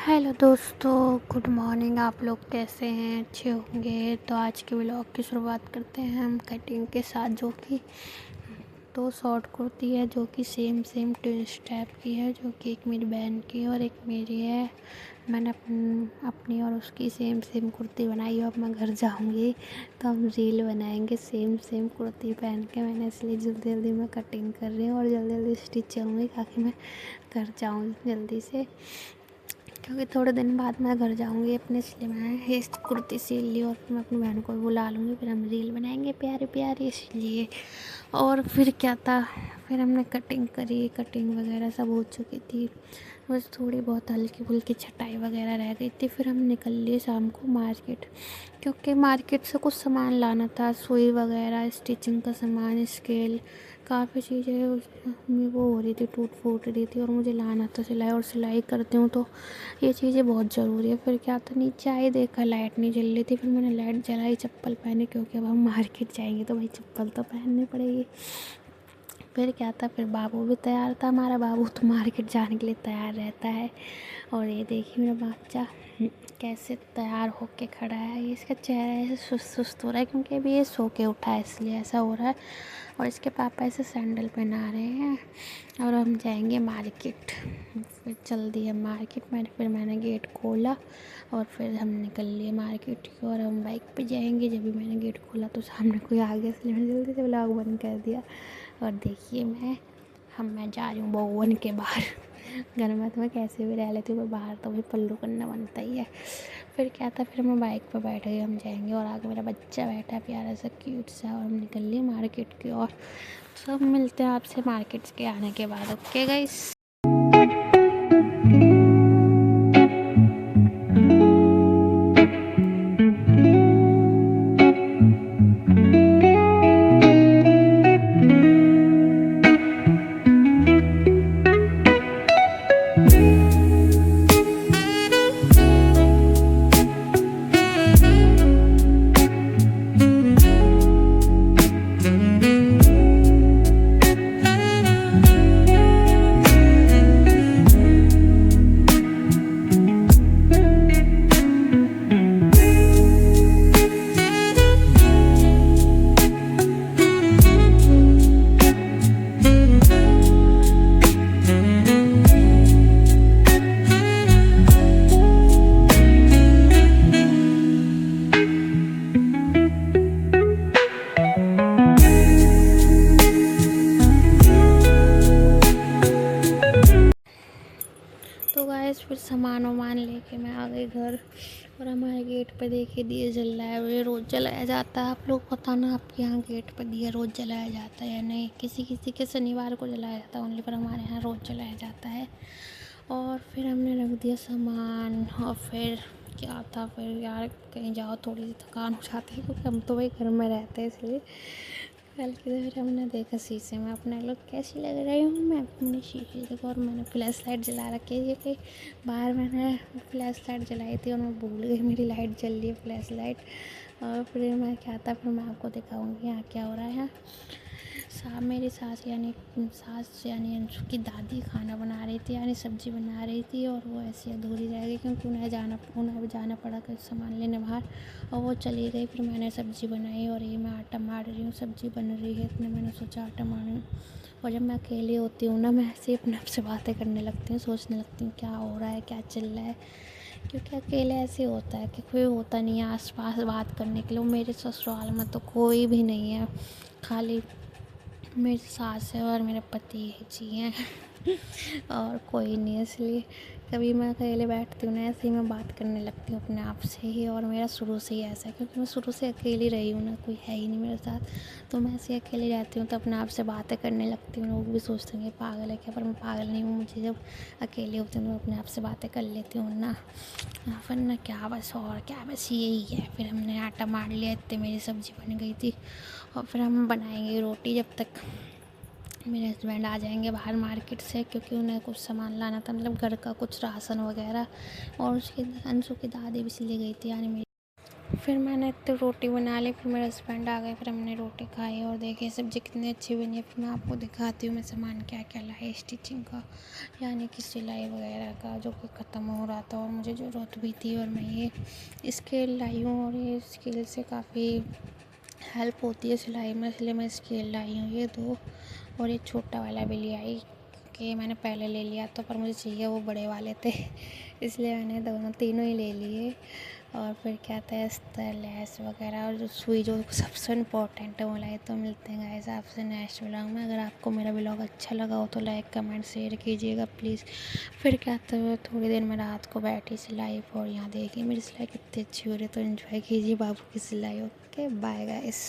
Hello दोस्तों, good morning. आप लोग कैसे हैं? अच्छे होंगे। तो आज के व्लॉग की शुरुआत करते हैं हम कटिंग के साथ, जो कि दो शॉर्ट कुर्ती है जो कि सेम सेम ट्विस्ट टाइप की है, जो कि एक मेरी बहन की है और एक मेरी है। मैंने अपनी और उसकी सेम सेम कुर्ती बनाई है। अब मैं घर जाऊंगी तो हम रील बनाएंगे सेम सेम कुर्ती पहन के। मैंने इसलिए जल्दी जल्दी में कटिंग कर रही हूँ और जल्दी जल्दी स्टिच करूँगी ताकि मैं घर जाऊँ जल्दी से, क्योंकि थोड़े दिन बाद मैं घर जाऊंगी अपने, इसलिए मैं ये कुर्ती सिल ली और मैं अपनी बहन को बुला लूँगी। फिर हम रील बनाएंगे प्यारी प्यारी, इसलिए। और फिर क्या था, फिर हमने कटिंग करी, कटिंग वगैरह सब हो चुकी थी, बस थोड़ी बहुत हल्की फुल्की छटाई वगैरह रह गई थी। फिर हम निकल लिए शाम को मार्केट, क्योंकि मार्केट से कुछ सामान लाना था, सुई वगैरह, स्टिचिंग का सामान, स्केल, काफ़ी चीज़ें उसमें वो हो रही थी, टूट फूट रही थी और मुझे लाना था। सिलाई और सिलाई करती हूँ तो ये चीज़ें बहुत ज़रूरी है। फिर क्या था, नीचे आई देखा लाइट नहीं जल रही थी, फिर मैंने लाइट जलाई, चप्पल पहने, क्योंकि अब हम मार्केट जाएंगे तो भाई चप्पल तो पहननी पड़ेगी। फिर क्या था, फिर बाबू भी तैयार था। हमारा बाबू तो मार्केट जाने के लिए तैयार रहता है। और ये देखिए मेरा बच्चा कैसे तैयार होके खड़ा है। ये इसका चेहरा ऐसे सुस्त सुस्त हो रहा है, क्योंकि अभी ये सो के उठा है, इसलिए ऐसा हो रहा है। और इसके पापा इसे सैंडल पहना रहे हैं और हम जाएंगे मार्केट। फिर चल दिए मार्केट। मैंने गेट खोला और फिर हम निकल लिए मार्केट की और हम बाइक पे जाएंगे। जब भी मैंने गेट खोला तो सामने कोई आ गया, इसलिए मैंने जल्दी से व्लॉग बंद कर दिया। और देखिए मैं जा रही हूँ भवन के बाहर। घर में तो मैं कैसे भी रह लेती हूँ, पर बाहर तो भाई पल्लू करना बनता ही है। फिर क्या था, फिर मैं बाइक पर बैठ गई, हम जाएंगे। और आगे मेरा बच्चा बैठा है प्यारा सा क्यूट सा, और हम निकल लिए मार्केट की ओर। सब मिलते हैं आपसे मार्केट के आने के बाद। Okay guys. तो गाइस फिर सामान वामान लेके मैं आ गई घर। और हमारे गेट पे देखिए दिए जल रहा है। ये रोज़ जलाया जाता है। आप लोग बताना, आपके यहाँ गेट पे दिया रोज़ जलाया जाता है या नहीं? किसी किसी के शनिवार को जलाया जाता है ओनली, पर हमारे यहाँ रोज़ जलाया जाता है। और फिर हमने रख दिया सामान। और फिर क्या था, फिर यार कहीं जाओ थोड़ी सी थकान हो जाती है, क्योंकि हम तो भाई घर में रहते हैं, इसलिए। कल की तो फिर हमने देखा शीशे में अपने लोग कैसी लग रही हूँ मैं अपने शीशे देखो। और मैंने फ्लैश लाइट जला रखी है, कि बाहर मैंने फ्लैश लाइट जलाई थी और मैं भूल गई मेरी लाइट जल रही है, फ्लैश लाइट। और फिर मैं क्या था, फिर मैं आपको दिखाऊंगी यहाँ क्या हो रहा है। मेरी सास यानी अंशु की दादी खाना बना रही थी, यानी सब्ज़ी बना रही थी, और वो ऐसी अधूरी रह गई क्योंकि उन्हें जाना पड़ा कुछ सामान लेने बाहर, और वो चली गई। फिर मैंने सब्ज़ी बनाई और ये मैं आटा मार रही हूँ। सब्ज़ी बन रही है, इतने मैंने सोचा आटा मारूँ। और जब मैं अकेली होती हूँ ना, मैं ऐसे ही अपने आप से बातें करने लगती हूँ, सोचने लगती हूँ क्या हो रहा है, क्या चल रहा है। क्योंकि अकेले ऐसे होता है कि कोई होता नहीं है आस पास बात करने के लिए। मेरे ससुराल में तो कोई भी नहीं है, खाली मेरी सास है और मेरे पति जी हैं। और कोई नहीं है, इसलिए कभी मैं अकेले बैठती हूँ ना, ऐसे ही मैं बात करने लगती हूँ अपने आप से ही। और मेरा शुरू से ही ऐसा है, क्योंकि मैं शुरू से अकेली रही हूँ ना, कोई है ही नहीं मेरे साथ, तो मैं ऐसे ही अकेली रहती हूँ तो अपने आप से बातें करने लगती हूँ। लोग भी सोचते हैं कि पागल है क्या, पर मैं पागल नहीं हूँ। मुझे जब अकेली होती हूँ तो मैं अपने आप से बातें कर लेती हूँ ना, वरना क्या, बस और क्या, बस यही है। फिर हमने आटा मार लिया, इतनी मेरी सब्ज़ी बन गई थी। और फिर हम बनाएंगे रोटी, जब तक मेरे हस्बैंड आ जाएंगे बाहर मार्केट से, क्योंकि उन्हें कुछ सामान लाना था, मतलब घर का कुछ राशन वगैरह। और उसकी अंशु की दादी भी इसलिए गई थी, यानी मेरी फिर मैंने तो रोटी बना ली, फिर मेरे हस्बैंड आ गए, फिर हमने रोटी खाई और देखिए सब्ज़ी कितनी अच्छी बनी है। फिर मैं आपको दिखाती हूँ मैं सामान क्या क्या लाई स्टिचिंग का, यानी कि सिलाई वगैरह का, जो कि ख़त्म हो रहा था और मुझे ज़रूरत भी थी। और मैं ये स्केल लाई हूँ और ये स्केल से काफ़ी हेल्प होती है सिलाई में, इसलिए मैं स्केल लाई हूँ ये 2। और ये छोटा वाला भी ले आई कि मैंने पहले ले लिया तो, पर मुझे चाहिए वो बड़े वाले थे इसलिए मैंने दोनों तीनों ही ले लिए। और फिर क्या था, अस्तर, लेस वगैरह और जो सुई, जो सबसे इम्पोर्टेंट है वो लाई। तो मिलते हैं गाइस आपसे नेक्स्ट व्लॉग में। अगर आपको मेरा व्लॉग अच्छा लगा हो तो लाइक कमेंट शेयर कीजिएगा प्लीज़। फिर क्या था, थोड़ी देर में रात को बैठी सिलाई, और यहाँ देखिए मेरी सिलाई कितनी अच्छी हो रही है, तो एंजॉय कीजिए बाबू की सिलाई। Okay bye guys.